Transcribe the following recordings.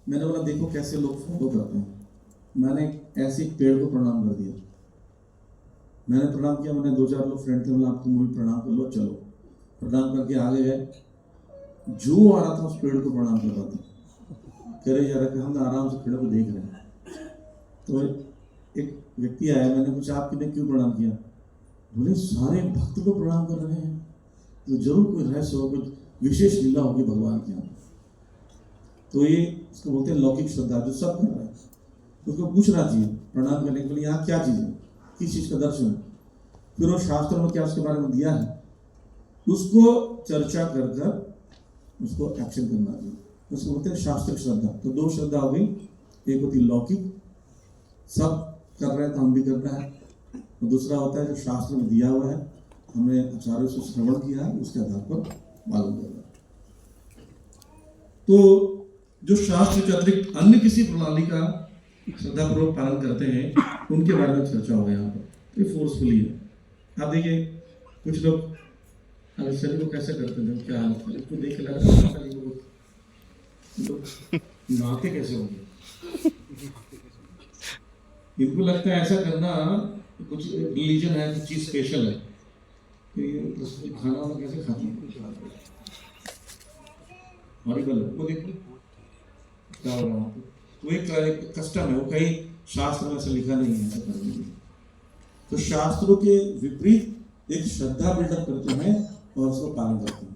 मैंने बोला देखो कैसे लोग फॉलो करते हैं। मैंने ऐसे एक पेड़ को प्रणाम कर दिया। मैंने प्रणाम किया, मैंने दो चार लोग फ्रेंड थे, बोला आप तुम भी प्रणाम कर लो, चलो प्रणाम करके आगे गए। जो आ रहा था उस पेड़ को प्रणाम कर रहा था, कह रहे जा रहा कि हम आराम से पेड़ को देख रहे हैं। तो एक व्यक्ति आया, मैंने पूछा आपने क्यों प्रणाम किया? बोले सारे भक्त लोग प्रणाम कर रहे हैं, तो जरूर कोई रहस्य हो, कुछ विशेष लीला होगी भगवान की यहाँ। तो ये इसको बोलते हैं लौकिक श्रद्धा, जो सब कर रहे हैं उसको पूछना चाहिए प्रणाम करने के लिए यहाँ क्या चीज़ है, किस चीज़ का दर्शन है। फिर वो शास्त्र में क्या उसके बारे में दिया है, उसको चर्चा कर कर उसको एक्शन करना चाहिए, उसको बोलते हैं शास्त्रिक श्रद्धा। तो दो श्रद्धा हो गई, एक होती लौकिक, सब कर रहे हैं तो हम भी करना है, और दूसरा होता है जो शास्त्र में दिया हुआ है, हमने आचार्यों से श्रवण किया है, उसके आधार पर मालूम करना। तो जो शास्त्र के अतिरिक्त अन्य किसी प्रणाली का श्रद्धापूर्वक पालन करते हैं उनके बारे में चर्चा होगा यहाँ पर। ये फोर्सफुली है। आप देखिए कुछ लोग अगर शरीर को कैसे करते थे, क्या हालत है, इसको देख के लग रहा है नहाते कैसे होंगे। इनको लगता है ऐसा करना कुछ रिलीजन है, कुछ चीज स्पेशल है कि खाना वाना कैसे खाते हैं, हॉरिबल है। वो देखो क्या हो रहा है, वो एक कस्टम है, वो कहीं शास्त्र में ऐसा लिखा नहीं है ऐसा करने के लिए। तो शास्त्रों के विपरीत एक श्रद्धा बिल्डअप करते हैं और उसको पालन करते हैं।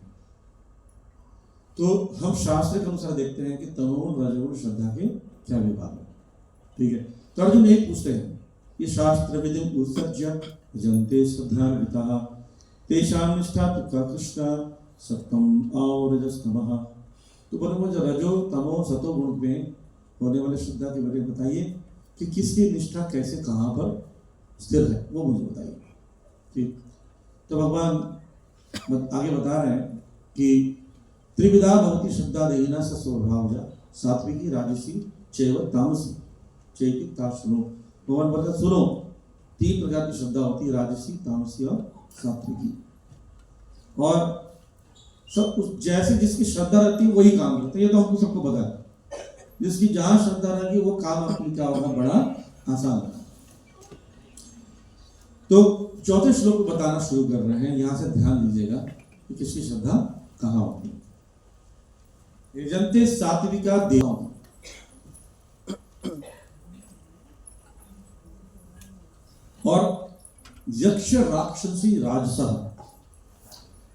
तो हम शास्त्र के अनुसार देखते हैं कि तमोगुण रजोगुण श्रद्धा के क्या विभाग है। ठीक है, तो अर्जुन एक पूछते हैं, ये शास्त्र विधिम उत्सर्ज्य जनते श्रद्धा विता तेषां निष्ठा तुका कृष्ण सत्तम और रजस्तमः। तो बोले मुझे रजो तमो सतो गुण में होने वाले श्रद्धा के बारे में बताइए कि किसकी निष्ठा कैसे कहाँ पर स्थिर है, वो मुझे बताइए। ठीक, तो भगवान आगे बता रहे हैं कि त्रिविधा भवति श्रद्धा देहिना स स्वभावजा सात्विकी राजसी चैव तामसी चैति ताशुनो। भगवान बोलते हैं सुनो, तीन प्रकार की श्रद्धा होती है, राजसी, तामसी और सात्विकी। और सब कुछ जैसे जिसकी श्रद्धा रहती है वही काम करते हैं, ये तो हमको सबको पता है। जिसकी जहां श्रद्धा रहेगी वो काम अपनी क्या होगा, बड़ा आसान है। तो चौथे श्लोक को बताना शुरू कर रहे हैं, यहां से ध्यान दीजिएगा कि किसकी श्रद्धा कहां होती है। जनते सात्विका देव और यक्ष राक्षसी राजसा।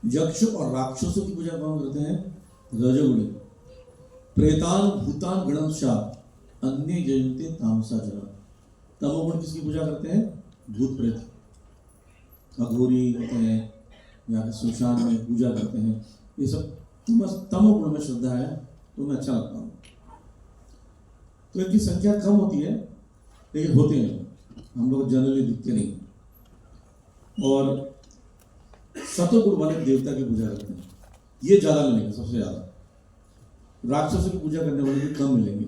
यक्ष और राक्षसों की पूजा कौन करते हैं? रजोगुणी। प्रेतान भूतान गणंशा अन्य जयंते तामसा जन। तमोगुण किसकी पूजा करते हैं? भूत प्रेत, अघोरी होते हैं, या श्मशान में पूजा करते हैं। ये सब तमोगुण में श्रद्धा है, तो मैं अच्छा लगता हूँ। तो इनकी संख्या कम होती है, लेकिन होते हैं, हम लोग जनरली दिखते नहीं। और सतोगुण वाले देवता की पूजा करते हैं, ये ज्यादा मिलेंगे, सबसे ज्यादा। राक्षसों की पूजा करने वाले भी कम मिलेंगे,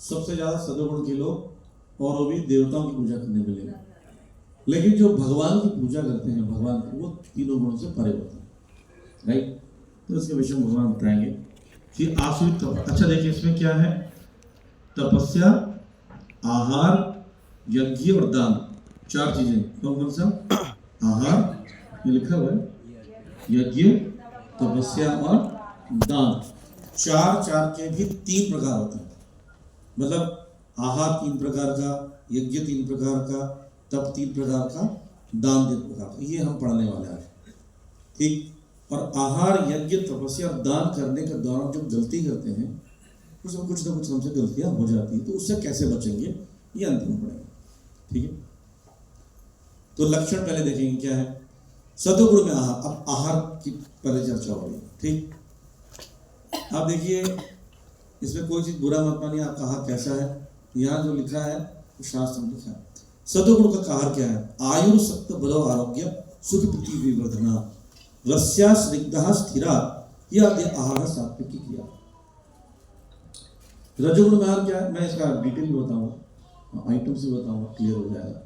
सबसे ज्यादा सतोगुण के लोग, और वो भी देवताओं की पूजा करने मिलेंगे। लेकिन जो भगवान की पूजा करते हैं, भगवान की, वो तीनों गुणों से परे होते हैं। राइट, तो इसके विषय में भगवान बताएंगे कि आसुरी तप। अच्छा देखिए इसमें क्या है, तपस्या, आहार, यज्ञ और दान, चार चीजें। कौन कौन सा? आहार ये लिखा हुआ है, यज्ञ, तपस्या और दान। चार चार के भी तीन प्रकार होते हैं। मतलब आहार तीन प्रकार का, यज्ञ तीन प्रकार का, तप तीन प्रकार का, दान तीन प्रकार का। ये हम पढ़ने वाले हैं। ठीक, और आहार, यज्ञ, तपस्या और दान करने के दौरान जो गलती करते हैं, उसमें कुछ ना कुछ हमसे गलतियां हो जाती है। तो उससे कैसे बचेंगे, ये अंतिम में पड़ेगा। ठीक है, तो लक्षण पहले देखेंगे क्या है। सतोगुण में आहार, अब आहार की पहले चर्चा होगी। ठीक, आप देखिए इसमें कोई चीज बुरा मत मानिए, आपका आहार कैसा है। यहाँ जो लिखा है तो शास्त्र में लिखा है। सतोगुण का आहार क्या है? आयु सत्त बलो आरोग्य सुख प्रीति विवर्धना रस्या स्निग्धा स्थिरा, यह आहार सात्विकी किया। रजोगुण में आहार क्या है, मैं इसका डिटेल में बताऊंगा, आइटम से बताऊंगा, क्लियर हो जाएगा।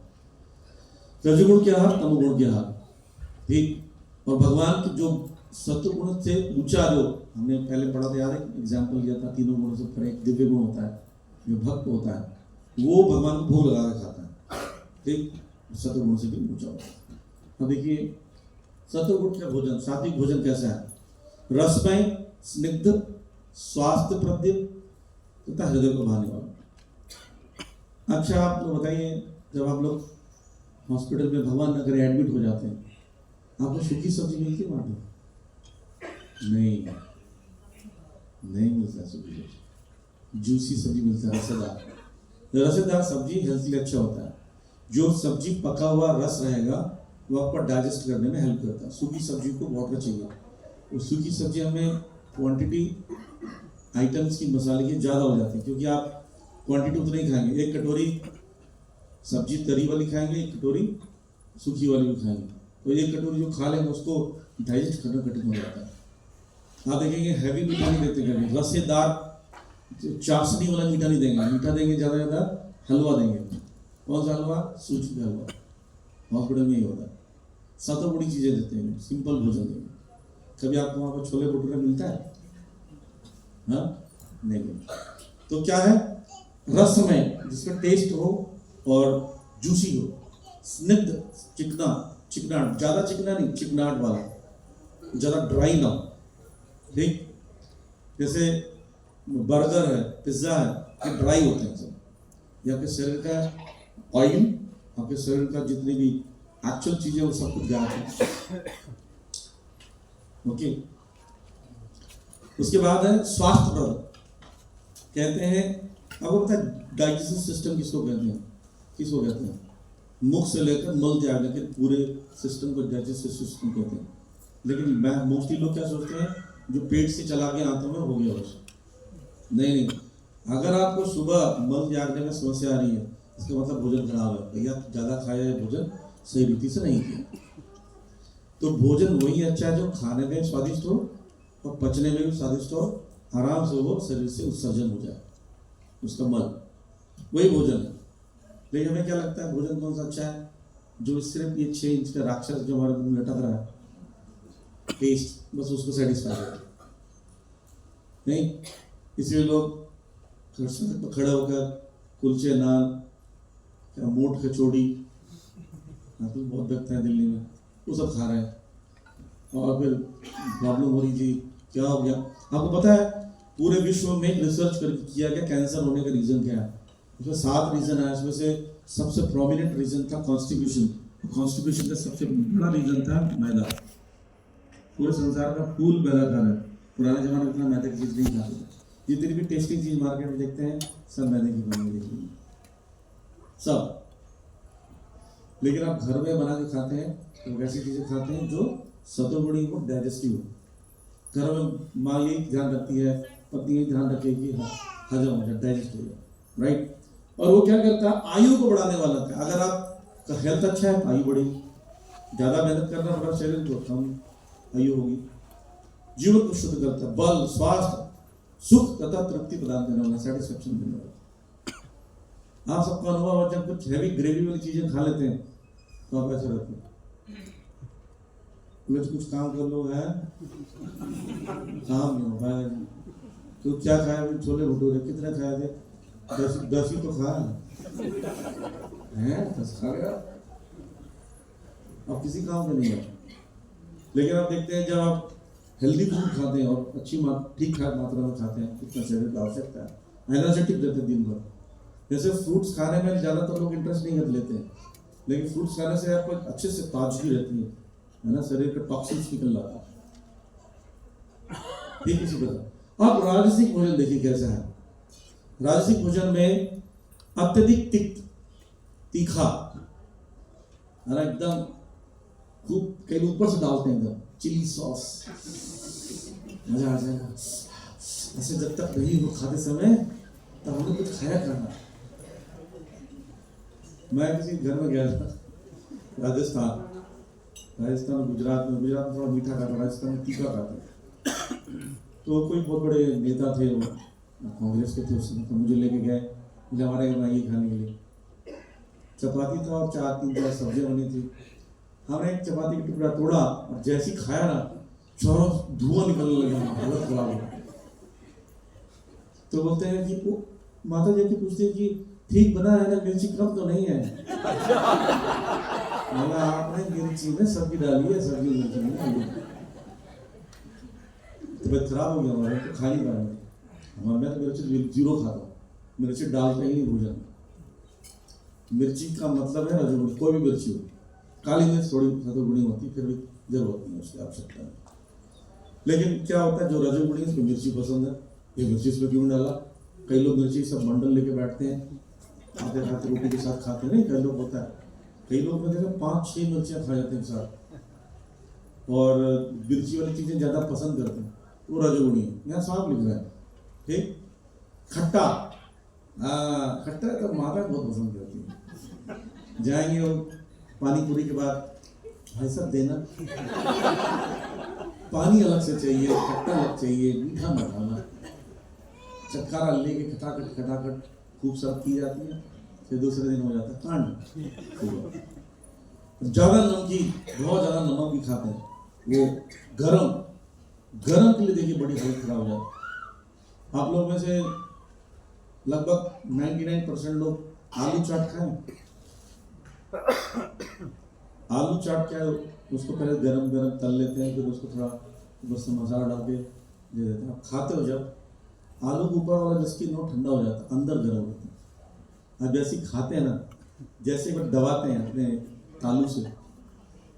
रजोगुण के आहार, तमोगुण के आहार। ठीक, और भगवान की जो सत्वगुण से ऊंचा जो हमने पहले पढ़ा था, याद है एग्जाम्पल लिया था, तीनों गुणों से पर एक दिव्य गुण होता है जो भक्त होता है, वो भगवान को भोग लगा के खाता है, ठीक, सत्वगुण से भी ऊंचा होता है। अब देखिए सत्वगुण का भोजन, सात्विक भोजन कैसा है? रसमय, स्निग्ध, स्वास्थ्यप्रद तथा हृदय को भाने वाला। अच्छा आप लोग बताइए, जब आप लोग हॉस्पिटल में भगवान नगर एडमिट हो जाते हैं, आपको सूखी सब्जी मिलती है वहाँ पे? नहीं मिलता सूखी सब्जी, जूसी सब्जी मिलता है, रसेदार। रसेदार सब्जी हेल्थ के लिए अच्छा होता है। जो सब्जी पका हुआ रस रहेगा वो आपको डाइजेस्ट करने में हेल्प करता है। सूखी सब्जी को वाटर चाहिए, और सूखी सब्जी हमें क्वांटिटी आइटम्स की, मसाले की ज़्यादा हो जाती है, क्योंकि आप क्वांटिटी उतनी ही खाएंगे। एक कटोरी सब्जी तरी वाली खाएंगे, एक कटोरी सूखी वाली भी खाएंगे, तो एक कटोरी जो खा लेंगे उसको डाइजेस्ट करना कठिन हो जाता है। आप देखेंगे हैवी मीठा नहीं देते कभी, रसेदार चाशनी वाला मीठा नहीं देंगे, मीठा देंगे ज़्यादा ज़्यादा हलवा देंगे। कौन सा हलवा? सूजी का हलवा। हॉस्पिटल में ही होता है। सत्तर बड़ी चीज़ें देते हैं, सिंपल भोजन देंगे। कभी आपको वहाँ पर छोले भटूरे मिलता है? हाँ, नहीं मिलता। तो क्या है? रसमय, जिसका टेस्ट हो और जूसी हो, स्निग्ध, चिकना, चिकनाट, ज़्यादा चिकना नहीं, चिकनाट वाला, ज़्यादा ड्राई ना हो, ठीक। जैसे बर्गर है, पिज्ज़ा है, ये ड्राई होते हैं सब। ये आपके शरीर का ऑयल, आपके शरीर का जितनी भी एक्चुअल चीज़ें वो सब कुछ गायब है। ओके, उसके बाद है स्वास्थ्यप्रद। कहते हैं, आपको पता है डाइजेस्टिव सिस्टम किसको कहते हैं? किसको कहते हैं? मुख से लेकर मल त्याग के पूरे सिस्टम को डाइजेस्टिव सिस्टम कहते हैं। लेकिन मैं मोस्टली लोग क्या सोचते हैं, जो पेट से चला के आते हैं हो गया बस। नहीं, अगर आपको सुबह मल त्यागने में समस्या आ रही है, इसका मतलब भोजन खराब है, भैया ज़्यादा खाया है, भोजन सही रीति से नहीं किया। तो भोजन वही अच्छा है जो खाने में स्वादिष्ट हो और पचने में भी स्वादिष्ट हो, आराम से वो शरीर से उत्सर्जन हो जाए उसका मल, वही भोजन है। लेकिन हमें क्या लगता है भोजन कौन सा अच्छा है? जो सिर्फ ये 6 इंच का राक्षस जो हमारे मुंह में लटक रहा है, टेस्ट, बस उसको सेटिस्फाई करता नहीं। इसलिए लोग खड़े होकर कुलचे, नान, मोट कचौड़ी, तो बहुत लगता है दिल्ली में, वो सब खा रहे हैं और फिर प्रॉब्लम हो रही थी। क्या हो गया आपको पता है? पूरे विश्व में रिसर्च करके किया गया कैंसर होने का रीज़न क्या है। उसमें 7 रीज़न है, उसमें से सबसे प्रोमिनेंट रीज़न था कॉन्स्टिपेशन। कॉन्स्टिपेशन का सबसे बड़ा रीज़न था मैदा। पूरे संसार का फूल मैदा खा रहा है। पुराने ज़माने में इतना मैदा की चीज़ नहीं खाते थे। जितनी भी टेस्टी चीज़ मार्केट में देखते हैं सब मैदे की बनी हुई सब। लेकिन आप घर में बना के खाते हैं तो वैसी चीज़ें खाते हैं जो सत्वगुणी हो, डाइजेस्टिव हो। घर में माँ यही ध्यान रखती है, पत्नी यही ध्यान रखेगी, हजम हो जाए, डाइजेस्ट हो जाए, राइट। और वो क्या करता है? आयु को बढ़ाने वाला था। अगर आपका हेल्थ अच्छा है आयु बढ़ेगी, ज़्यादा मेहनत करना पड़ा शरीर को, कम आयु होगी। जीवन को शुद्ध करता है, बल, स्वास्थ्य, सुख तथा तृप्ति प्रदान करने वाला, सेटिस्फेक्शन देने वाला। आप सबका अनुभव है, जब कुछ हैवी ग्रेवी वाली चीजें खा लेते हैं तो आप ऐसे रहते हैं, कुछ काम कर लो है, काम नहीं हो पाया। तो क्या खाया? छोले भटूरे कितने खाए थे? 10 ही तो खा है, 10 खा गया, अब किसी काम का नहीं है। लेकिन आप देखते हैं जब आप हेल्दी फूड खाते हैं और अच्छी ठीक ठाक मात्रा में खाते हैं, कितना शरीर की आवश्यकता है, एनर्जेटिक रहते हैं दिन भर। जैसे फ्रूट्स खाने में ज़्यादातर लोग इंटरेस्ट नहीं कर लेते हैं, लेकिन फ्रूट्स खाने से आपको अच्छे से ताजगी रहती है ना, शरीर का टॉक्सिन्स निकल जाता है, ठीक इसी तरह। अब राजसिक भोजन देखिए कैसा है। राजसिक भोजन में अत्यधिक तिक्त, तीखा, एकदम खूब, कई ऊपर से डालते हैं एकदम चिली सॉस, मजा आ जाएगा ऐसे। जब तक नहीं हो खाते समय तब हमने कुछ खाया करना। मैं किसी घर में गया था राजस्थान में, गुजरात में थोड़ा मीठा खाता, राजस्थान में तीखा खाता। तो कोई बहुत बड़े नेता थे, वो कांग्रेस के थे उस समय, तो मुझे लेके गए, मुझे हमारे घर ये खाने के लिए चपाती था और 4-3 सब्जियां बनी थी। हमने एक चपाती का टुकड़ा तोड़ा और जैसे ही खाया ना, चारों धुआं निकलने लगा, हालत खराब हो। तो बोलते हैं कि वो माता जी की पूछते हैं कि ठीक बना है ना, मिर्ची कम तो नहीं है? मैंने आपने मिर्ची में सब्जी डाली है, सब्जी मिर्ची में डाली है। तबीयत खराब हो गया हमारा, तो खा नहीं पा रहे। हमारे मैं तो मिर्ची जीरो खाता हूँ, मिर्ची डालता ही नहीं भोजन। मिर्ची का मतलब है रजोगुणी, कोई भी मिर्ची हो, काली मिर्च थोड़ी ज़्यादा गुणी होती है, फिर भी जरूरत नहीं है, उसकी आवश्यकता है। लेकिन क्या होता है, जो रजोगुणी है उसको मिर्ची पसंद है, ये मिर्ची इसमें क्यों डाला? कई लोग मिर्ची सब बंडल लेके बैठते हैं, खाते खाते रोटी के साथ खाते नहीं, कई लोग होता है, कई लोग में देखा 5-6 मिर्चियाँ खा जाते हैं साथ, और मिर्ची वाली चीज़ें ज़्यादा पसंद करते हैं, वो रजोगुणी है। यहाँ साफ लिख रहा है। ठीक, खट्टा, खट्टा तो माता बहुत पसंद करती है। जाएंगे वो पानी पूरी के बाद, भाई साहब देना पानी अलग से चाहिए, खट्टा अलग चाहिए, मीठा मत खाना। चक्कारा लेके खटाखट खटाखट खूब सर्व की जाती है, फिर दूसरे दिन हो जाता है कांड। ज़्यादा नमकीन, बहुत ज़्यादा नमक भी खाते हैं, वो गरम के लिए देखिए बड़ी हालत खराब हो जाती है। आप लोग में से लगभग 99% लोग आलू चाट खाएं। आलू चाट क्या है, उसको पहले गरम तल लेते हैं, फिर उसको थोड़ा बस मसाला डाल के दे देते हैं। आप खाते हो जब, आलू के ऊपर वाला जिसकी नोट ठंडा हो जाता है, अंदर गर्म होता है। आप जैसे खाते हैं ना, जैसे वो दबाते हैं अपने तालू से,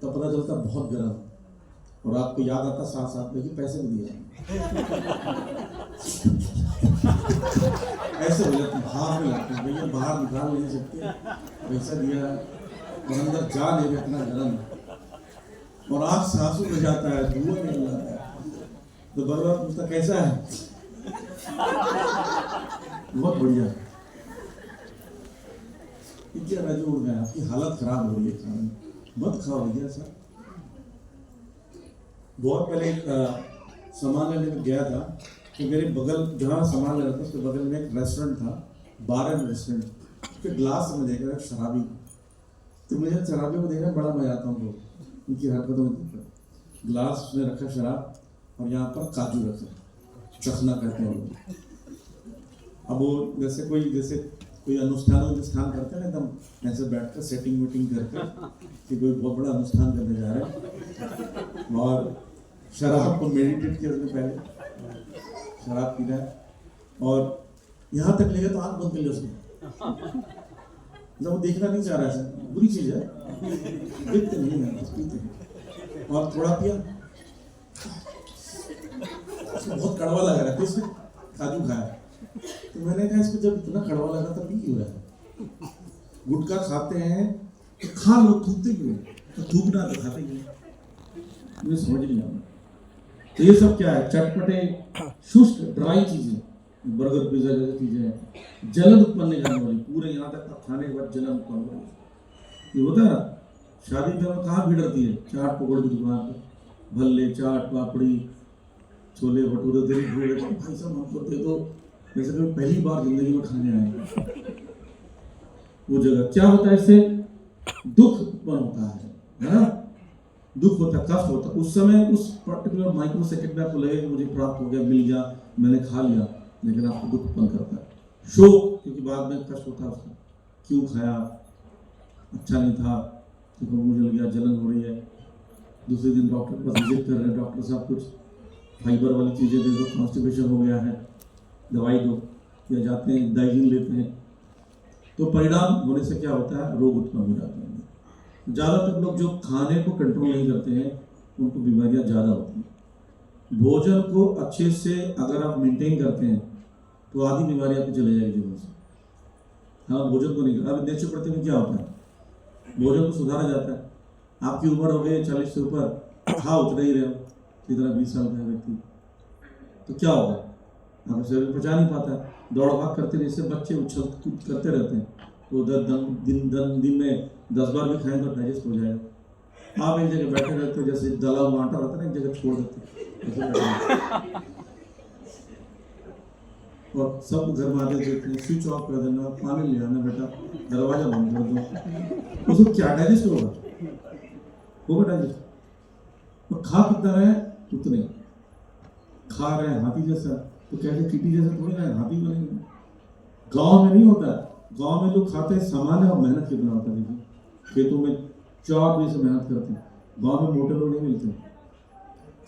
तो पता चलता है बहुत गर्म, और आपको याद आता साथ साथ में कि पैसे भी दिए ऐसे हो जाते हैं, हाथ में लाते हैं, भैया बाहर निकाल नहीं सकते, पैसा दिया और अंदर जा नहीं रहे, इतना गर्म, और आँख से आंसू बह जाता है, धुआं निकल जाता है। तो भगवान पूछता कैसा है? बहुत बढ़िया। क्या राजू उड़ गया, आपकी हालत खराब हो रही है, खाने मत खाओ भैया सर। बहुत पहले एक सामान लेने में गया था, तो मेरे बगल जहाँ सामान ले रहा था उसके बगल में एक रेस्टोरेंट था, बार एंड रेस्टोरेंट, उसके ग्लास में देखा शराबी, तो मुझे शराबी को देखना बड़ा मजा आता हूँ, उनकी हरकतों में देखकर। ग्लास में रखा शराब और यहाँ पर काजू रखा, चखना कहते हैं लोग। अब वो जैसे कोई अनुष्ठान करते हैं एकदम ऐसे बैठकर सेटिंग मीटिंग करके कि कोई बहुत बड़ा अनुष्ठान करने जा रहे हैं, और शराब को मेडिटेट किया उसने, पहले शराब पी रहा है और यहाँ तक लेगा तो आँख बंद कर लिया उसने, जब वो देखना नहीं चाह रहा है, बुरी चीज़ है, देखते नहीं है, पीते हैं। और थोड़ा पिया, उसको बहुत कड़वा लग रहा है, तो उसने काजू खाया। तो मैंने कहा इसको जब इतना कड़वा लगा तब पी क्यों रहा है? गुटखा खाते हैं तो खा लो, थूकते क्यों? तो थूकना तो खाते क्यों? मुझे समझ नहीं आता। तो ये सब क्या है? चटपटे शुष्क ड्राई चीजें, बर्गर पिज्जा जैसी चीजें हैं, जलन उत्पन्न करने वाली, पूरे यहाँ तक आप खाने के बाद जलन उत्पन्न होगी। ये होता है शादी में कहाँ भीड़ रहती है, चाट पकौड़े की दुकान पर, भल्ले चाट पापड़ी छोले भटूरे तेरी भीड़, भाई साहब हमको दे दो, जैसे कि पहली बार जिंदगी में खाने आए। वो जगह क्या होता है, इससे दुख उत्पन्न होता है ना, दुख होता है, कष्ट होता है। उस समय उस पर्टिकुलर माइक्रो सेकंड में आपको लगेगा कि मुझे प्राप्त हो गया, मिल गया, मैंने खा लिया, लेकिन आपको दुख उत्पन्न करता है, शोक, क्योंकि बाद में कष्ट होता है उसका, क्यों खाया, अच्छा नहीं था, क्योंकि मुझे लग गया, जलन हो रही है। दूसरे दिन डॉक्टर के पास विजिट कर रहे हैं, डॉक्टर साहब कुछ फाइबर वाली चीज़ें दे दो, कॉन्स्टिपेशन हो गया है, दवाई दो, या जाते हैं डाइजिन लेते हैं, तो परिणाम होने से क्या होता है, रोग उत्पन्न हो जाते हैं। ज़्यादातर लोग जो खाने को कंट्रोल नहीं करते हैं उनको बीमारियां ज़्यादा होती हैं। भोजन को अच्छे से अगर आप मेंटेन करते हैं तो आधी बीमारी आपको चले जाएगी जीवन से। हाँ, भोजन को नहीं, अब नेचुरोपैथी में क्या होता है, भोजन को सुधारा जाता है। आपकी उम्र हो गई 40 से ऊपर, खा उतना ही रहे हो जितना 20 साल का व्यक्ति, तो क्या होगा, आपका शरीर पचा नहीं पाता, दौड़ भाग करते हैं, जैसे बच्चे उछल कूद करते रहते हैं, तो दिन में 10 बार भी खाएं तो डाइजेस्ट हो जाएगा। आप एक जगह बैठे रहते हो, जैसे दला हुआ आटा रहता है ना, एक जगह छोड़ देते और सब घर में आते देते हैं, स्विच ऑफ कर देना, पानी ले आना, बेटा दरवाजा बंद कर दो, उसको क्या डाइजेस्ट होगा डाइजेस्ट, तो खा कितना रहे उतने खा रहे हैं हाथी जैसा, तो कैसे चींटी जैसा थोड़ी ना हाथी बनेंगे। गांव में नहीं होता, गांव में लोग खाते हैं सामान्य और मेहनत कितना होता है। देखिए खेतों में 4 दिन से मेहनत करते हैं, गांव में मोटे लोग नहीं मिलते,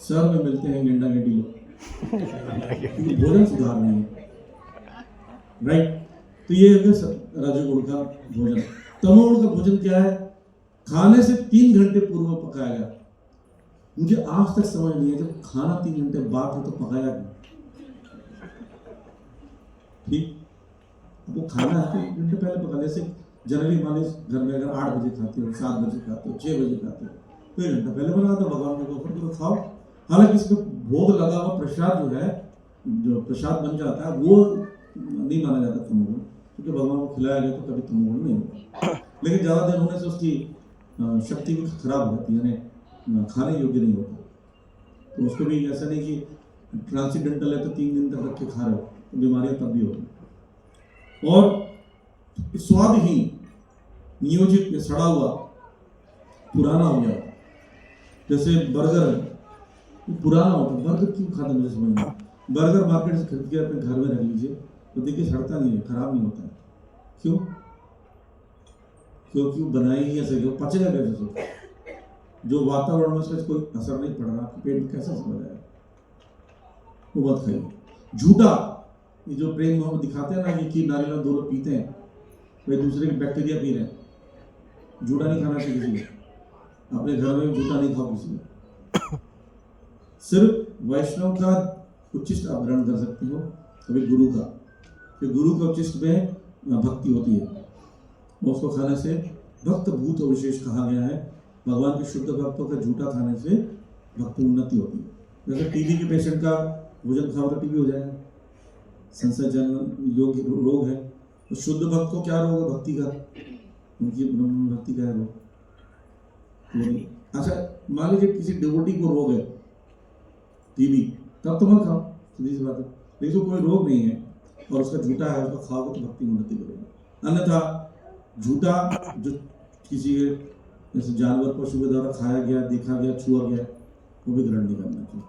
शहर में मिलते हैं गेंडा गेंडी लोग, क्योंकि भोजन सुधार नहीं है, राइट। तो ये रजोगुण का भोजन। तमोगुण का भोजन क्या है? खाने से 3 घंटे पूर्व पकाया गया। मुझे आज तक समझ नहीं है, जब खाना 3 घंटे बाद हो तो पकाया क्यों? ठीक, वो खाना है तो 1 घंटे पहले पका। जैसे जनरली मान लीजिए घर में अगर 8 बजे खाते हो, 7 बजे खाते हो, 6 बजे खाते हो, तो 1 घंटा पहले बना दो, भगवान को ऑफर करो, खाओ। हालांकि इसमें भोग लगा हुआ प्रसाद जो है, जो प्रसाद बन जाता है, वो नहीं माना जाता तमोगुण, क्योंकि भगवान को खिलाया गया तो कभी तमोगुण नहीं होता। लेकिन ज़्यादा देर होने से उसकी शक्ति भी खराब हो जाती है, यानी खाने योग्य नहीं होता। तो उसको भी ऐसा नहीं कि ट्रांसीडेंटल है तो 3 दिन तक रख के खा रहे हो, तो बीमारियां तब भी होती। और स्वादहीन, नियोजित में सड़ा हुआ, पुराना हो गया, जैसे बर्गर है, वो पुराना होता है। बर्गर क्यों खाते हैं मुझे समझ नहीं। बर्गर मार्केट से खरीद के अपने घर में रख लीजिए, तो देखिए सड़ता नहीं है, खराब नहीं होता है। क्यों? क्योंकि वो बनाए ही ऐसे, वो पचेगा कैसे से? जो वातावरण में उसका कोई असर नहीं पड़ रहा, आपके पेट में कैसे असर आएगा? वो मत खाइए। झूठा, ये जो प्रेम मोहब्बत दिखाते हैं ना, ये कि नारियल 2 लोग पीते हैं, वे दूसरे के बैक्टीरिया पी रहे हैं। झूठा नहीं खाना चाहिए किसी को, अपने घर में झूठा नहीं खाओ किसी को। सिर्फ वैष्णव का उच्चिष्ट आप ग्रहण कर सकते हो, कभी गुरु का, कि गुरु का उच्चिष्ट में भक्ति होती है, उसको खाने से भक्त भूत विशेष कहा गया है। भगवान के शुद्ध भक्तों का झूठा खाने से भक्ति उन्नति होती है। जैसे टीबी के पेशेंट का भोजन खाओ तो टीबी हो जाएगा, संसर्जन योग रोग है। तो शुद्ध भक्त को क्या रोग है? भक्ति का, उनकी भक्ति का है रोग। अच्छा, मान लीजिए किसी डिवोटी को रोग है टीबी, तब तो मत खाओ, सीधी सी बात है। लेकिन कोई रोग नहीं है और उसका झूठा है, उसको खाओगे तो भक्ति उन्नति करेगा। अन्यथा झूठा जो किसी जैसे जानवर पशु के द्वारा खाया गया, देखा गया, छुआ गया, वो भी ग्रहण नहीं करना चाहिए।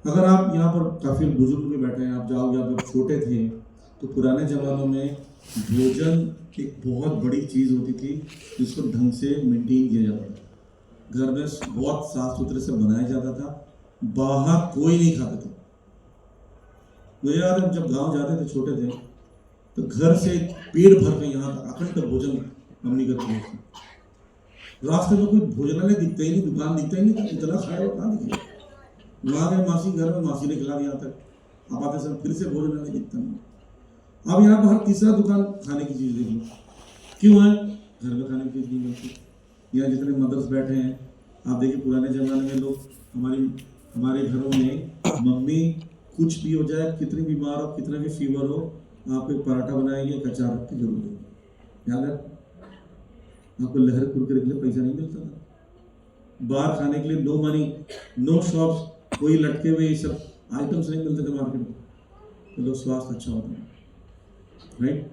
अगर आप यहाँ पर काफी बुजुर्ग भी बैठे हैं, आप जाओगे, आप जब छोटे थे तो पुराने जमानों में भोजन एक बहुत बड़ी चीज होती थी, जिसको ढंग से मेंटेन किया जाता था। घर में बहुत साफ सुथरे से बनाया जाता था, बाहर कोई नहीं खाते थे। मुझे याद है जब गांव जाते थे, छोटे थे, तो घर से पेट भर के यहाँ तक अखंड भोजन मम्मी करती थी। रास्ते में कोई भोजनालय दिखता ही नहीं, दुकान दिखता ही नहीं, इतना खाया हुआ कहाँ दिखे। वहाँ गए मासी घर में, मासी ने खिला दिया यहाँ तक, अब आते समय फिर से भोजनालय दिखता नहीं। अब यहाँ पर हर तीसरा दुकान खाने की चीज़ देख लो। क्यों है? घर में खाने की चीज़ नहीं मिलती। यहाँ जितने मदर्स बैठे हैं, आप देखिए पुराने ज़माने में लोग, हमारे घरों में मम्मी कुछ भी हो जाए, कितनी बीमार हो, कितना भी फीवर हो, आपको एक पराठा बनाएंगे, एक अचार रख के जरूर देंगे। याद है? आपको लहर कुरकुरे के लिए पैसा नहीं मिलता था, बाहर खाने के लिए नो मनी, नो शॉप्स, कोई लटके हुए ये सब आइटम्स नहीं मिलते थे मार्केट में, तो लोग स्वास्थ्य अच्छा होता है, राइट।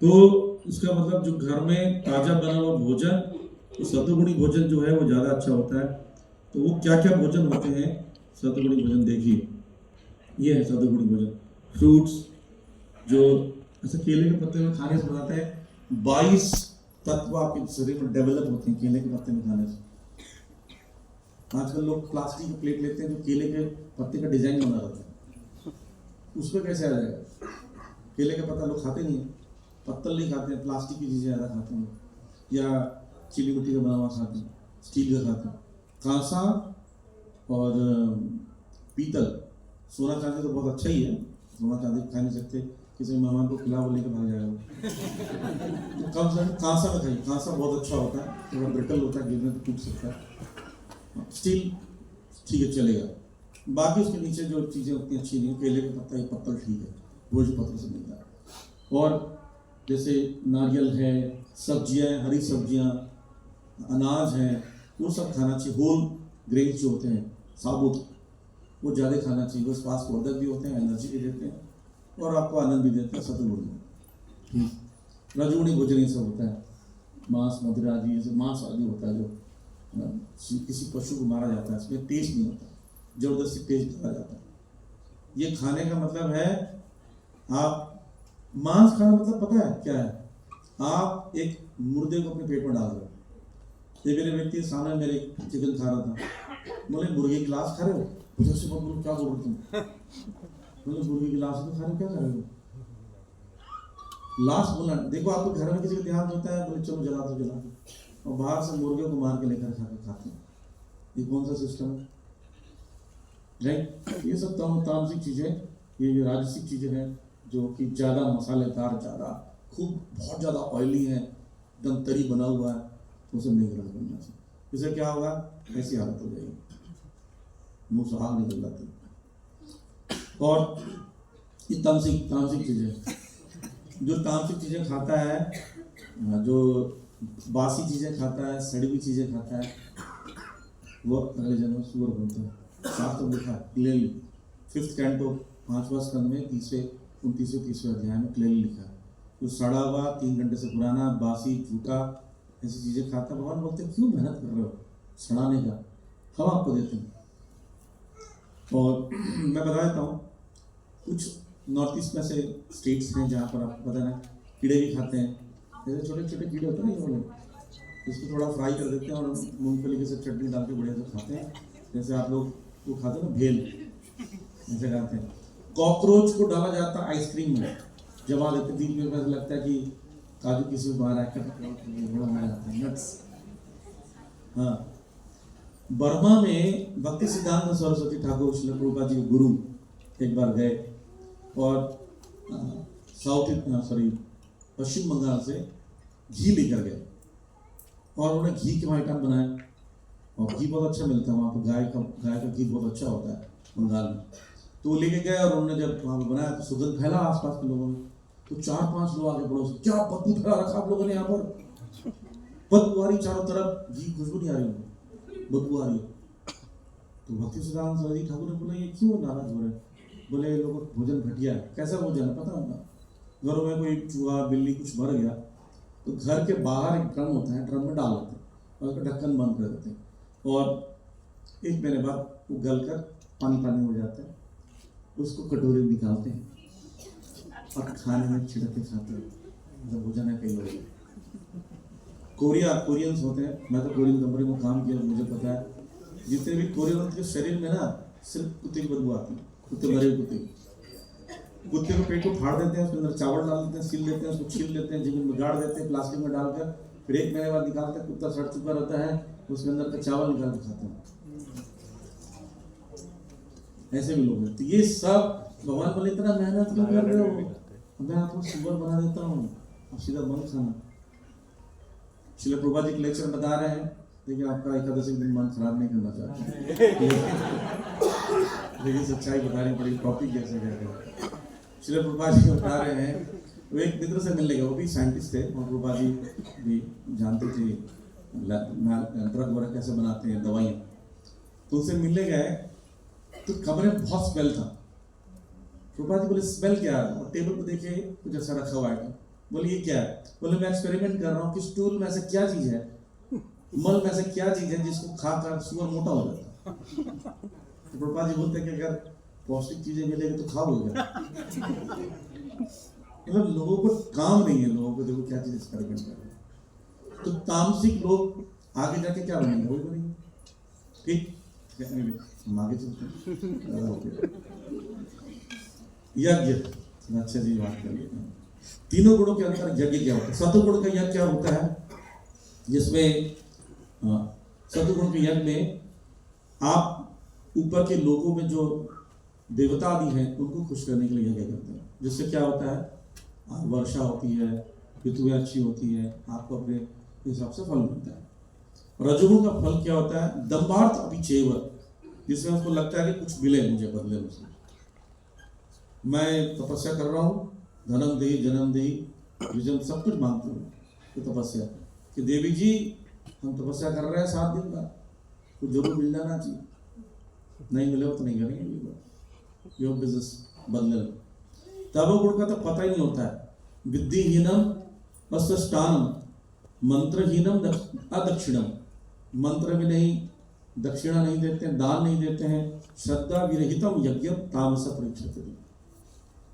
तो इसका मतलब जो घर में ताजा बना हुआ भोजन, तो सत्वगुणी भोजन जो है वो ज़्यादा अच्छा होता है। तो वो क्या क्या भोजन होते हैं सत्वगुणी भोजन, देखिए ये है सत्वगुणी भोजन। फ्रूट्स, जो ऐसे केले के पत्ते में खाने से बनाते हैं, 22 तत्व आपके शरीर में डेवलप होते हैं केले के पत्ते में खाने से। आजकल लोग प्लास्टिक की प्लेट लेते हैं, जो केले के पत्ते का डिजाइन बना रहता है, उस पर कैसे आ जाएगा? केले का पत्ता लोग खाते नहीं है, पत्तल नहीं खाते हैं, प्लास्टिक की चीज़ें ज़्यादा खाते हैं, या चिली मिट्टी का बना हुआ खाते हैं, स्टील का खाते हैं। कांसा और पीतल, सोना चांदी तो बहुत अच्छा ही है, सोना चांदी खा नहीं सकते, किसी मेहमान को खिला वो लेकर भाग जाएगा। तो कम से कम कांसा में खाइए, कांसा बहुत अच्छा होता है, थोड़ा ब्रिटल होता है, गिरने तो टूट सकता है। स्टील ठीक है चलेगा, बाकी उसके नीचे जो चीज़ें उतनी अच्छी नहीं। केले का पत्ता, ये पत्तल ठीक है, भोज पत्र से मिलता है। और जैसे नारियल है, सब्जियां, हरी सब्जियां, अनाज है, वो सब खाना चाहिए। होल ग्रेन जो होते हैं, साबुत, वो ज़्यादा खाना चाहिए। वो स्वास्थ्यवर्धक भी होते हैं, एनर्जी भी देते हैं और आपको आनंद भी देते हैं। सत्वगुणी, रजोगुणी भोजन ये सब होता है, मांस, मदिरा आदि, जैसे मांस आदि होता है, जो किसी पशु को मारा जाता है, इसमें टेस्ट नहीं होता। जबरदस्ती टेस्ट करा जाता है। ये खाने का मतलब है, आप मांस खाना मतलब पता है क्या है? आप एक मुर्दे को अपने पेट में डाल रहे हो। ये मेरे व्यक्ति सामने मेरे चिकन खा रहा था, बोले मुर्गे की लाश खा रहे हो? मुझे उससे बोल क्या बोल रहे तुम? बोले मुर्गे की लाश तो खा रहे हो, क्या खा रहे हो? लाश बोला, देखो आपको घर में किसी का ध्यान होता है, बोले चलो जला दो, और बाहर से मुर्गे को मार के लेकर खाते हैं। ये कौन सा सिस्टम है? राइट। ये सब तामसिक चीजें, ये राजसिक चीजें हैं जो कि ज़्यादा मसालेदार, ज़्यादा खूब बहुत ज़्यादा ऑयली है, एकदम तरी बना हुआ है, तो उसे नहीं ग्रहण करना चाहिए। इससे क्या होगा? ऐसी हालत हो जाएगी, मुंह से आग निकल जाती है। और ये तामसिक चीज़ें, जो तामसिक चीज़ें खाता है, जो बासी चीज़ें खाता है, सड़ी हुई चीज़ें खाता है, वो अगले जन्म में सूअर बनता है। शास्त्र में लिखा क्लियरली, 5th कैंटो 5वां स्कंद में 29वें अध्याय में क्लियरली लिखा है, जो सड़ा हुआ, 3 घंटे से पुराना, बासी, झूठा ऐसी चीज़ें खाता। भगवान बोलते हैं क्यों मेहनत कर रहे हो सड़ाने का, हम आपको देते हैं। और मैं बता देता हूँ, कुछ नॉर्थ ईस्ट में से स्टेट्स हैं जहाँ पर आपको पता ना कीड़े भी खाते हैं, जैसे छोटे छोटे कीड़े होते हैं ना, ये वाले, इसको थोड़ा फ्राई कर देते हैं और मूंगफली के साथ चटनी डाल के बढ़िया से खाते हैं। जैसे आप लोग वो खाते हैं ना भेल, ऐसे खाते हैं। कॉकरोच को डाला जाता है आइसक्रीम में, जमा देते, बीच में ऐसा लगता है कि काजू किसी बाहर आकर बड़ा मजा आता है, नट्स। हाँ, बर्मा में भक्ति सिद्धांत सरस्वती ठाकुर श्रील प्रभुपाद जी के गुरु एक बार गए और पश्चिम बंगाल से घी लेकर गए और उन्होंने घी के आइटम बनाए, और घी बहुत अच्छा मिलता है वहाँ पर, गाय का घी बहुत अच्छा होता है बंगाल में। तो वो लेके गए और उन्होंने जब वहाँ पर बनाया तो सुगंध फैला आसपास के लोगों में, तो 4-5 लोग आगे पड़ोस, क्या बदबू फैला रखा आप लोगों ने यहाँ पर, बदबू आ रही चारों तरफ, घी खुशबू नहीं आ रही, बदबू आ रही है। तो भक्ति सिद्धांत सरस्वती ठाकुर ने बोला ये क्यों नाराज हो रहे? बोले लोगों को भोजन घटिया है। कैसा भोजन है पता होगा? घरों में कोई चूहा बिल्ली कुछ मर गया तो घर के बाहर एक ड्रम होता है, ड्रम में डाल देते हैं और उसका ढक्कन बंद कर देते हैं, और 1 महीने बाद वो गल कर पानी हो जाता है, उसको कटोरे में निकालते हैं और खाने में छिड़क के खाते हैं। मतलब भोजन है कई लोग। कोरियंस होते हैं, मैं तो कोरियन कंपनी में काम किया, मुझे पता है, जितने भी कोरियन के शरीर में ना सिर्फ कुत्ते की बदबू आती है, कुत्ते मरे कुत्ते को पेट को फाड़ देते हैं, उसके अंदर चावल डाल देते हैं, सील देते हैं, उसको छील देते हैं, जमीन में गाड़ देते हैं प्लास्टिक में डालकर, फिर 1 महीने बाद निकालते हैं, कुत्ता सड़ चुका रहता है, उसके अंदर का चावल निकाल के खाते हैं। ऐसे भी लोग हैं। तो ये सब भगवान बोले इतना मेहनत क्यों कर रहे हो, मैं आपको सुअर बना देता हूँ, आप सीधा मन खाना। श्रील प्रभुपाद जी के लेक्चर बता रहे हैं, देखिए आपका एकादशी दिन मन खराब नहीं करना चाहते, लेकिन सच्चाई बतानी पड़ी, टॉपिक कैसे कह रहे हैं। श्रील प्रभुपाद जी बता रहे हैं, वो एक मित्र से मिलने गए, वो भी साइंटिस्ट थे और प्रभुपाद जी भी जानते थे ड्रग वगैरह कैसे बनाते हैं, दवाइयाँ। तो उससे मिलने गए तो कमरे में बहुत स्मेल था। प्रभुपाद जी बोले स्मेल क्या है? और टेबल पर देखे कुछ ऐसा रखा हुआ है, बोले ये क्या है? बोले मैं एक्सपेरिमेंट कर रहा हूँ कि स्टूल में ऐसा क्या चीज़ है, मल में ऐसा क्या चीज़ है जिसको खाकर सुअर मोटा हो जाता है। तो प्रभुपाद जी बोलते हैं कि अगर पौष्टिक चीजें मिलेगी तो खाओगे। मतलब लोगों को काम नहीं है, लोगों को देखो क्या चीज एक्सपेरिमेंट कर रहे हैं। तो तामसिक लोग आगे जाके क्या बनेंगे? वही बनेंगे। ठीक, हम आगे चलते हैं। यज्ञ, अच्छा जी बात कर लेते हैं। तीनों गुणों के अंतर यज्ञ क्या होता है? सतुगुण का यज्ञ क्या होता है? जिसमें सतुगुण के यज्ञ में आप ऊपर के लोगों में जो देवता आदि हैं उनको खुश करने के लिए यज्ञ करते हैं, जिससे क्या होता है, वर्षा होती है, ऋतुएं अच्छी होती है, आपको अपने हिसाब से फल मिलता है। रजोगुण का फल क्या होता है? दंभार्थ अभिचेव, जिसमें उसको लगता है कि कुछ मिले मुझे बदले में, मैं तपस्या कर रहा हूँ, धनम दे जन्म दे विजन सब कुछ मांगते हूँ तो तपस्या कि देवी जी हम तपस्या कर रहे हैं 7 दिन का, कुछ जरूर मिल जाना चाहिए, नहीं मिले तो नहीं करेंगे, योर बिजनेस बदले। तब गुण का तो पता ही नहीं होता है। विद्याहीनम अस्ष्टानम, मंत्रहीनम अदक्षिणम, मंत्र भी नहीं, दक्षिणा नहीं देते हैं, दान नहीं देते हैं। श्रद्धा विरहितम यज्ञ तामस परीक्षते,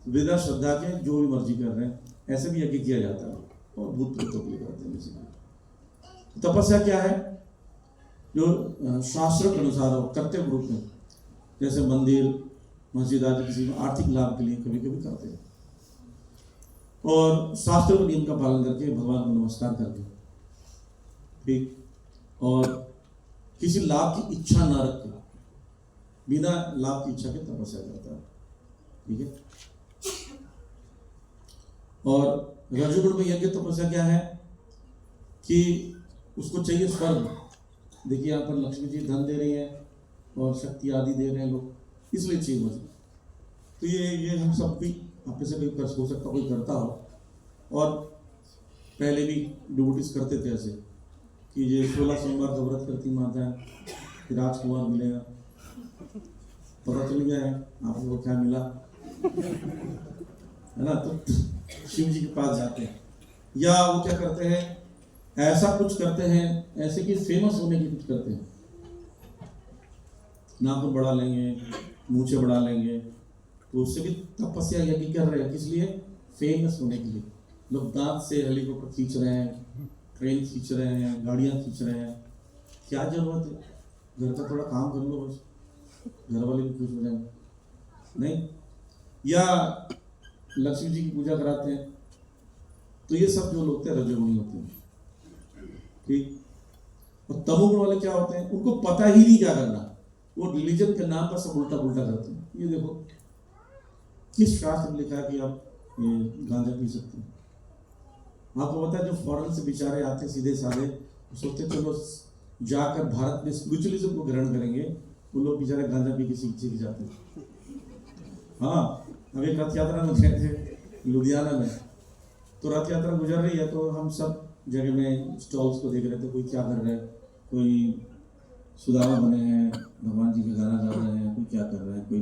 बिना श्रद्धा के जो भी मर्जी कर रहे हैं ऐसे भी यज्ञ किया जाता है और भूत प्रेतों के लिए करते हैं बेसिकली। तपस्या क्या है? जो शास्त्रों के अनुसार हो, कर्तव्य रूप में, जैसे मंदिर मस्जिद आदि किसी आर्थिक लाभ के लिए कभी कभी करते हैं, और शास्त्रों के नियम का पालन करके भगवान को नमस्कार करके, ठीक, और किसी लाभ की इच्छा न रख के, बिना लाभ की इच्छा के तपस्या करता है, ठीक है। और रजोगुण में यज्ञ तपस्या क्या है कि उसको चाहिए स्वर्ग। देखिए यहाँ पर लक्ष्मी जी धन दे रही है और शक्ति आदि दे रहे हैं लोग, इसलिए चाहिए मुझे। तो ये हम सब भी आप से कोई कर हो सकता, कोई करता हो, और पहले भी डिवोटीज करते थे ऐसे कि ये 16 सोमवार का व्रत करती माता है, फिर राजकुमार मिलेगा, पता चल गया है आप लोगों को क्या मिला है ना, तो शिव जी के पास जाते हैं, या वो क्या करते हैं, ऐसा कुछ करते हैं ऐसे कि फेमस होने की कुछ करते हैं, नाम को बढ़ा लेंगे, मूछे बढ़ा लेंगे, तो उससे भी तपस्या यज्ञ कर रहे हैं। किस लिए? फेमस होने के लिए। लोग दांत से हेलीकॉप्टर खींच रहे हैं, ट्रेन खींच रहे हैं, गाड़ियां खींच रहे हैं, क्या जरूरत है? घर का थोड़ा काम कर लो बस, घर वाले भी खुश हो जाएंगे, नहीं? या लक्ष्मी जी की पूजा कराते हैं, तो ये सब जो लोग होते हैं रजोगुणी होते हैं, ठीक। और तमोगुण वाले क्या होते हैं? उनको पता ही नहीं क्या करना, वो रिलीजन के नाम पर सब उल्टा पुल्टा करते हैं। ये देखो किस शास्त्र में लिखा है कि आप ये गांजा पी सकते हैं? आपको पता है जो फॉरेन से बेचारे आते सीधे साधे, सोचते चलो जाकर भारत में स्पिरिचुअलिज्म को ग्रहण करेंगे, वो लोग बेचारे गांजा पी के सीख जाते हैं। हाँ, हम एक रथ यात्रा में गए थे लुधियाना में, तो रथ यात्रा गुजर रही है, तो हम सब जगह में स्टॉल्स को देख रहे थे, कोई क्या कर रहा है, कोई सुदामा बने हैं, भगवान जी का गाना गा रहे हैं, कोई क्या कर रहा है, कोई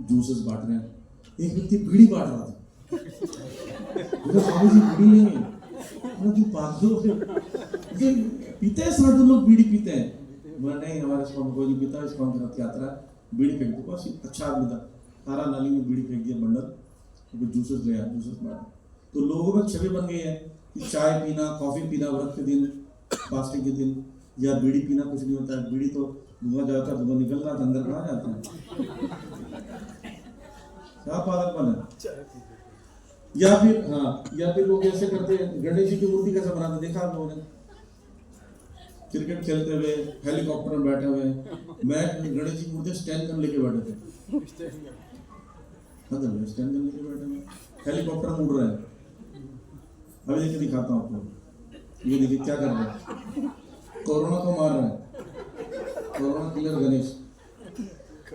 जूसेस बांट रहे हैं। एक व्यक्ति बीड़ी बांट रहा था, स्वामी जी बीड़ी लेंगे, पीते हैं साथ लोग, बीड़ी पीते हैं। बोला नहीं, हमारे स्वामी कोई नहीं पीता, इसको हम रथ यात्रा बीड़ी फेंक दो, बस अच्छा आदमी था, सारा नाली में बीड़ी फेंक दिया बंडल, तो जूसेस ले आया, जूसेस बांटा। तो लोगों में छवि बन गई है कि चाय पीना, कॉफी पीना व्रत के दिन, फास्टिंग के दिन, या बीड़ी पीना कुछ नहीं होता है। बीड़ी तो धुआं जाता है, धुआं निकल रहा था, अंदर कहाँ जाता है? क्या पागलपन है। या फिर लोग ऐसे करते हैं, गणेश जी की मूर्ति कैसे बनाते देखा आप लोगों ने? क्रिकेट खेलते हुए हेलीकॉप्टर में बैठे हुए, मैं गणेश जी की मूर्ति स्टैंड कर लेके बैठे थे, स्टैंड कर लेके बैठे हुए, हेलीकॉप्टर उड़ रहे हैं। अभी देखिए दिखाता हूँ आपको, ये देखिए क्या कर रहे हैं, कोरोना को मार रहे हैं, कोरोना किलर गणेश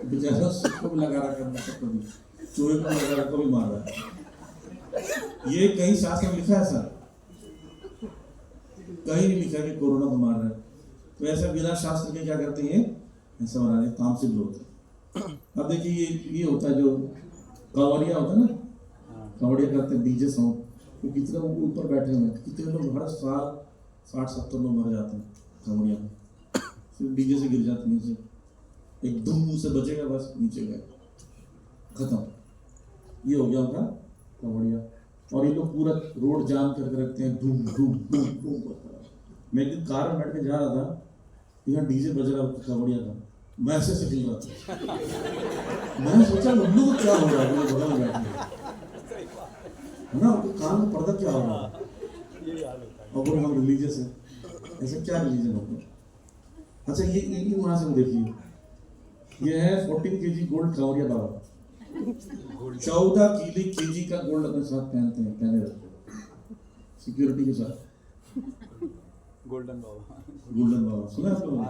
बेचारा, सबको भी लगा रखा है, सबको भी चूहे को लगा रखा, भी मार रहा है। ये कहीं शास्त्र में लिखा है सर? कहीं नहीं लिखा कि कोरोना को मार रहा है। तो ऐसा बिना शास्त्र के क्या करते हैं, ऐसा बना रहे, तामसिक लोग होते हैं। अब देखिए ये होता है जो कांवड़िया होता है ना, कांवड़िया करते हैं डीजे सॉन्ग, तो कितने लोग ऊपर बैठे हुए हैं, कितने लोग हर साल 60-70 लोग मर जाते हैं कांवड़िया में, सिर्फ डीजे से गिर जाते हैं नीचे, एक धूम मुंह से बचेगा, बस नीचे गए, खत्म। ये हो गया उनका कांवड़िया। और ये लोग पूरा रोड जाम करके रखते हैं, धूम धूम धूम धूम करता। मैं एक दिन कार में बैठ के जा रहा था, यहाँ डीजे बज रहा कांवड़िया का, मैं ऐसे से हिल रहा था, मैंने सोचा उल्लू को क्या हो रहा है, मेरे बगल में बैठे है ना, उनके कान में पर्दा क्या हो रहा है, और हम रिलीजियस है, ऐसे क्या रिलीजन होगा? अच्छा ये वहां से देखिए, ये है 14 kg गोल्ड कांवड़िया बाबा, 14 kg का गोल्ड अपने साथ पहने रखते हैं सिक्योरिटी के साथ। गोल्डन बाबा, गोल्डन बाबा सुना आप लोगों ने?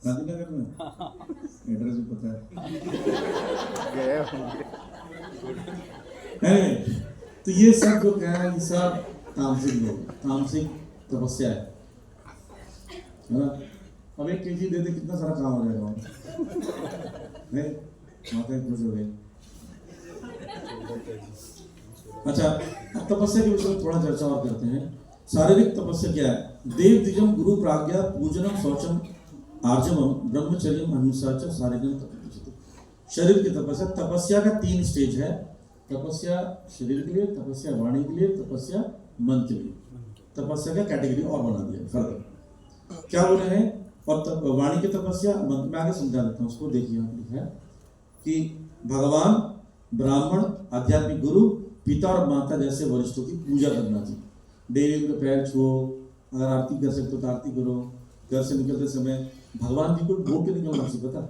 गांधीनगर में एड्रेस भी पता है। तो ये सब जो कह रहे हैं, ये सब तामसिक लोग, तामसिक तपस्या है ना। अब 1 kg दे दे, कितना सारा काम हो जाएगा, नहीं? माता खुश हो गई। अच्छा, अब तपस्या के विषय में थोड़ा चर्चा और करते हैं। शारीरिक तपस्या क्या है? देव द्विजम गुरु प्राज्ञा पूजनम शौचम आर्जवम ब्रह्मचर्य अहिंसा च शारीरिक तपस्या। शरीर की तपस्या, तपस्या का 3 स्टेज है। तपस्या शरीर के लिए, तपस्या वाणी के लिए, तपस्या मन के लिए। तपस्या का कैटेगरी और बना दिया फर्दर। क्या बोल रहे हैं? और वाणी की तपस्या, मन में आगे समझा देता हूँ उसको। देखिए यहाँ लिखा है कि भगवान, ब्राह्मण, आध्यात्मिक गुरु, पिता और माता जैसे वरिष्ठों की पूजा करना चाहिए। डेली उनके पैर छुओ, अगर आरती कर सकते हो तो आरती करो। घर से निकलते समय भगवान जी को बोल के निकलना चाहिए। पता,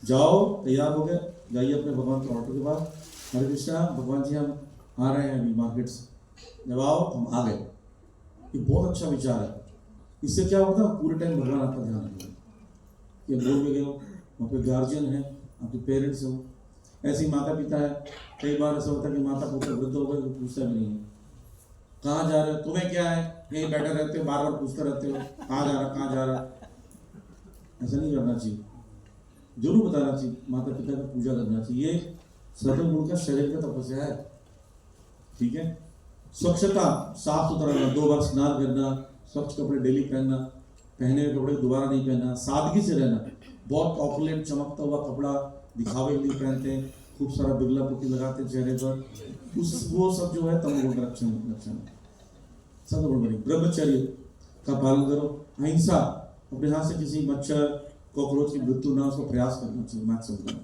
जाओ तैयार हो गए, जाइए अपने भगवान के ऑटो के पास, हरे कृष्णा भगवान जी हम आ रहे हैं अभी मार्केट से, जब आओ हम आ गए। ये बहुत अच्छा विचार है। इससे क्या होता है, पूरे टाइम भगवान आपका ध्यान रखेगा कि बोल में गए हो, वहाँ पे गार्जियन है, आपके पेरेंट्स हो। ऐसे ही माता पिता है, कई बार ऐसा होता है कि माता पिता वृद्ध हो गए तो पूछता भी नहीं है कहाँ जा रहे हो, तुम्हें क्या है, यहीं बैठे रहते हो, बार बार पूछते रहते हो कहाँ जा रहा, कहाँ जा रहा। ऐसा नहीं करना चाहिए, जरूर बताना चाहिए, माता पिता की पूजा करना चाहिए। ये सतगुरु का शरीर का तपस्या है। ठीक है। स्वच्छता, साफ सुथरा रहना, 2 बार स्नान करना, स्वच्छ कपड़े डेली पहनना, पहने हुए कपड़े दोबारा नहीं पहनना, सादगी से रहना। बहुत ऑपलेंट चमकता हुआ कपड़ा दिखावे के लिए पहनते हैं, खूब सारा बिगला पुट्टी लगाते हैं चेहरे पर, वो सब जो है तमोगुण का लक्षण सतगुण बनी। ब्रह्मचर्य का पालन करो। अहिंसा, अपने हाथ से किसी मच्छर कॉकरोच की मृत्यु ना, उसका प्रयास करना चाहिए मैक्सिमम करना।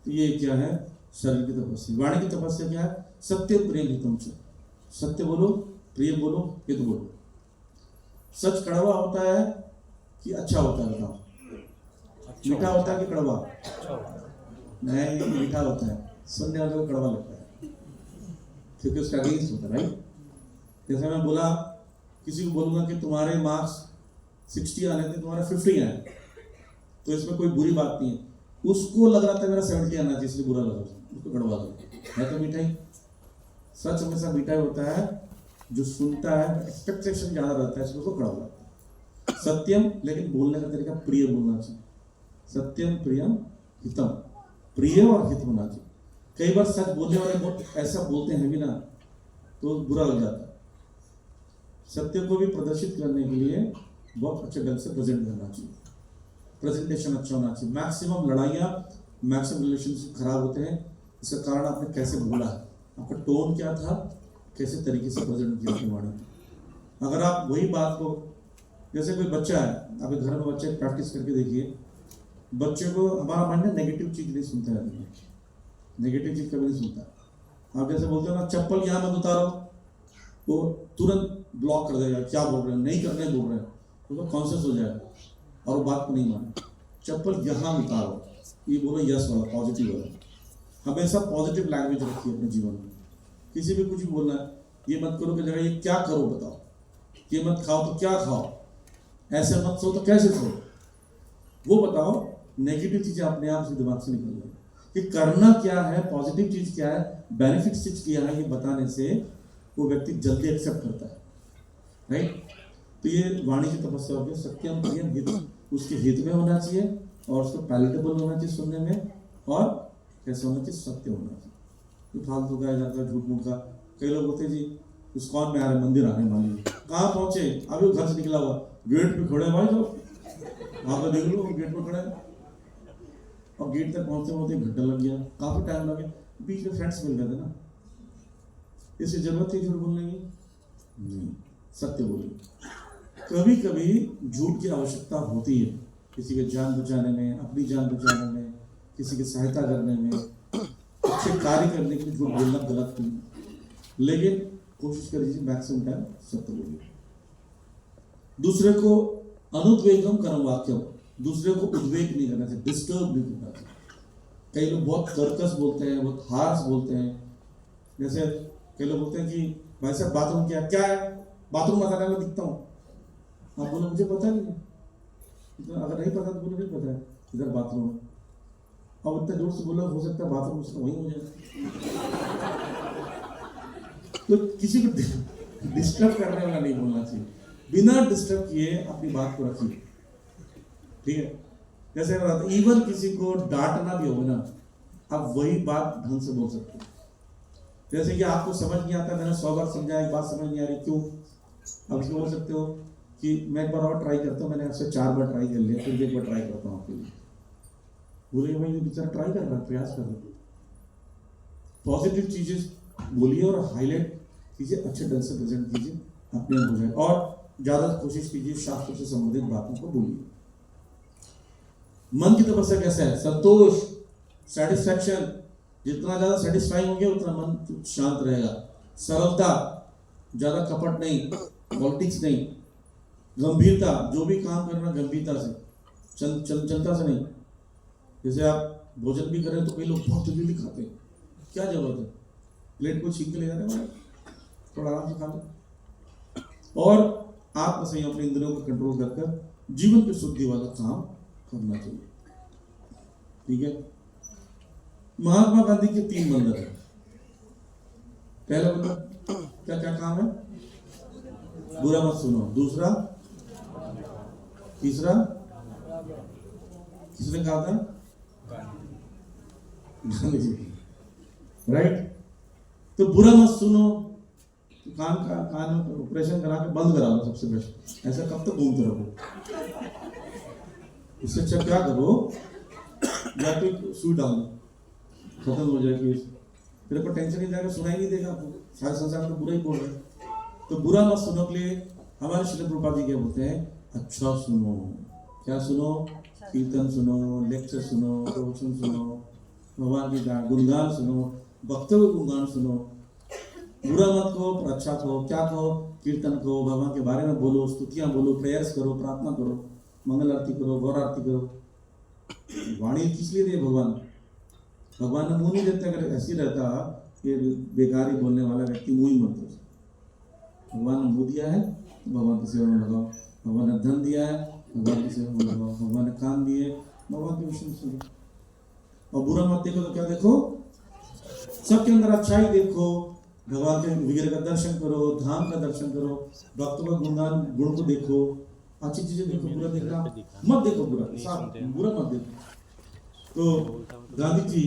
तो ये क्या है, शरीर की तपस्या। वाणी की तपस्या क्या है, सत्य प्रेम हितम से, सत्य बोलो, प्रिय बोलो, हित बोलो। सच कड़वा होता है कि अच्छा होता है, बताओ। मीठा होता है कि कड़वा? नहीं, मीठा होता है, सुनने वाले को कड़वा लगता है क्योंकि उसका अगेंस्ट होता है, राइट। जैसे मैं बोला, किसी को बोलूंगा कि तुम्हारे मार्क्स 60 आने थे, तुम्हारे 50 आए, तो इसमें कोई बुरी बात नहीं है। उसको लग रहा था मेरा 70 आना चाहिए, इसलिए बुरा लगा, उसको कड़वा लगा है। तो मीठा ही, सच हमेशा मीठा ही होता है। जो सुनता है एक्सपेक्टेशन ज्यादा रहता है, इसको कड़वा लगता है। सत्यम, लेकिन बोलने का तरीका प्रिय बोलना चाहिए। सत्यम प्रियम हितम, प्रिय और हित होना चाहिए। कई बार सच बोलने वाले बहुत ऐसा बोलते हैं भी ना, तो बुरा लग जाता है। सत्य को भी प्रदर्शित करने के लिए बहुत अच्छे ढंग से प्रेजेंट करना चाहिए, प्रेजेंटेशन अच्छा होना चाहिए। मैक्सिमम लड़ाइयाँ, मैक्सिमम रिलेशनशिप खराब होते हैं, इसका कारण आपने कैसे बोला है, आपका टोन क्या था, कैसे तरीके से प्रेजेंट किया अपनी वाणी। अगर आप वही बात को, जैसे कोई बच्चा है, आपके घर में बच्चे प्रैक्टिस करके देखिए, बच्चे को हमारा माइंड नेगेटिव चीज नहीं सुनता है, नेगेटिव चीज कभी नहीं सुनता। आप जैसे बोलते हो ना, चप्पल यहाँ मत उतारो, वो तुरंत ब्लॉक कर देगा, क्या बोल रहे हैं, नहीं करने बोल रहे हैं, तो कॉन्शियस हो जाएगा और वो बात को नहीं माने। चप्पल यहाँ उतारो, ये बोलो यस वाला, पॉजिटिव वाला। हमेशा पॉजिटिव लैंग्वेज रखिए अपने जीवन में। किसी भी कुछ भी बोलना है, ये मत करो की जगह ये क्या करो बताओ, ये मत खाओ तो क्या खाओ, ऐसे मत सो तो कैसे सो, वो बताओ। नेगेटिव चीजें अपने आप से दिमाग से निकल जाए कि करना क्या है, पॉजिटिव चीज क्या है, बेनिफिट चीज क्या है, ये बताने से वो व्यक्ति जल्दी एक्सेप्ट करता है, राइट। तो ये वाणी की तपस्या होगी। सत्यम प्रियम हित, उसके हित में होना चाहिए और उसको पैलेटेबल होना चाहिए सुनने में, और कैसे होना चाहिए, सत्य होना चाहिए। तो फालतू का जाता है झूठ मूठ का। कई लोग बोलते हैं जी इस्कॉन में आ रहे, मंदिर आ रहे, मान लीजिए कहाँ पहुंचे, अभी वो घर से निकला हुआ, गेट पे खड़े भाई, जो वहां पर देख लो गेट पर खड़े, और गेट तक पहुंचते पहुंचते घंटा लग गया, काफी टाइम लग गया, बीच में फ्रेंड्स मिल गए थे ना। इससे जरूरत थी झूठ बोलने की? नहीं, सत्य बोलिए। कभी कभी झूठ की आवश्यकता होती है, किसी के जान बचाने में, अपनी जान बचाने में, किसी की सहायता करने में, अच्छे कार्य करने के लिए झूठ बोलना गलत नहीं, लेकिन कोशिश करिए मैक्सिमम टाइम सत्य बोलिए। दूसरे को अनुद्वेगम कर्म वाक्यम, दूसरे को उद्वेग नहीं करना चाहिए, डिस्टर्ब नहीं करना चाहिए। कई लोग बहुत कर्कश बोलते हैं, बहुत हार्श बोलते हैं। जैसे कई लोग बोलते हैं कि भाई साहब बाथरूम क्या है, बाथरूम बताने में दिखता हूँ, आप बोलो मुझे पता नहीं है, अगर नहीं पता तो बोलो नहीं पता है, इधर बाथरूम है। अब इतना जोर से बोलो, हो सकता है बाथरूम उसका वहीं हो जाए। तो किसी को डिस्टर्ब करने वाला नहीं बोलना चाहिए, बिना डिस्टर्ब किए अपनी बात को रखिए, ठीक है। जैसे इवन किसी को डांटना भी होगा ना, आप वही बात ढंग से बोल सकते हो। जैसे कि आपको समझ नहीं आता, मैंने 100 बार समझाया, एक बात समझ नहीं आ रही, क्यों? अब इसको बोल सकते हो कि मैं एक बार और ट्राई करता हूँ, मैंने आपसे 4 बार ट्राई कर लिया, फिर भी एक बार ट्राई करता हूँ आपके लिए। बोले भाई ये बेचारा ट्राई कर रहा है, प्रयास कर रहा है। पॉजिटिव चीजें बोलिए और हाईलाइट कीजिए, अच्छे ढंग से प्रेजेंट कीजिए, अपने आप हो जाए। और ज्यादा कोशिश कीजिए शास्त्र से संबंधित बातों को बोलिए। मन की तपस्या कैसा है? संतोष, सेटिस्फैक्शन। जितना ज्यादा सेटिस्फाइंग होंगे उतना मन शांत रहेगा। सरलता, ज्यादा कपट नहीं, पॉलिटिक्स नहीं। गंभीरता, जो भी काम करना गंभीरता से, चंचलता से नहीं। जैसे आप भोजन भी करें तो कई लोग बहुत जल्दी खाते हैं, क्या जरूरत है? प्लेट को छीन के ले जा रहे हैं, थोड़ा आराम से खा लो। और आत्मसंयम, अपने इंद्रियों को कंट्रोल कर जीवन की शुद्धि वाला काम करना चाहिए। ठीक है। महात्मा गांधी के 3 मंत्र है। पहला मंत्र क्या क्या काम है? बुरा मत सुनो। दूसरा, तीसरा किसने कहा था? गांधी जी। राइट। तो बुरा मत सुनो, कान में ऑपरेशन करा के बंद करा लो सबसे बेस्ट। ऐसा कब तक घूमते रहो? इससे अच्छा क्या करो, या तो सुई डाल दो, खत्म हो जाए केस। तेरे को टेंशन नहीं जाएगा, सुनाई नहीं देगा आपको, सारे संसार तो बुरा ही बोल रहे हैं। तो बुरा मत सुनो के लिए हमारे श्री प्रभुपाद जी क्या बोलते हैं? अच्छा सुनो। क्या सुनो? कीर्तन सुनो, लेक्चर सुनो, प्रवचन सुनो, भगवान के गुणगान सुनो, भक्तों के गुणगान सुनो। बुरा मत कहो, पर अच्छा कहो। क्या कहो? कीर्तन कहो, भगवान के बारे में बोलो, स्तुतियां बोलो, प्रेयर्स करो, प्रार्थना करो, मंगल आरती करो, गौर आरती करो। वाणी किस लिए दिए भगवान? भगवान ने मुंह नहीं देते। अगर ऐसी रहता कि बेकारी बोलने वाला व्यक्ति मुंह ही मत दो। भगवान ने मुंह दिया है तो भगवान की सेवा में लगाओ। भगवान ने धन दिया है, भगवान की सेवा में लगाओ। भगवान ने काम दिए, भगवान के विषय में सुनो। और बुरा मत देखो तो क्या देखो? सबके अंदर अच्छाई देखो, भगवान के विग्रह का दर्शन करो, धाम का दर्शन करो, भक्तों का गुणगान, गुण को देखो, अच्छी चीजें देखो। बुरा देखना मत देखो, बुरा मत देखो। तो गांधी जी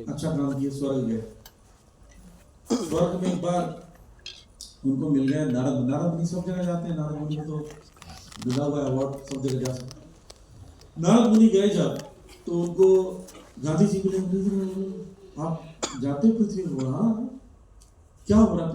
अच्छा काम किए, स्वर्ग गए। स्वर्ग में एक बार उनको मिल गया नारद मुनि। सब जगह जाते हैं, नारद मुनि को तो मिला हुआ अवार्ड, सब जगह जा सकते। नारद मुनि गए जब, तो उनको गांधी जी को आप जाते पृथ्वी को, हाँ क्या हो रहा है?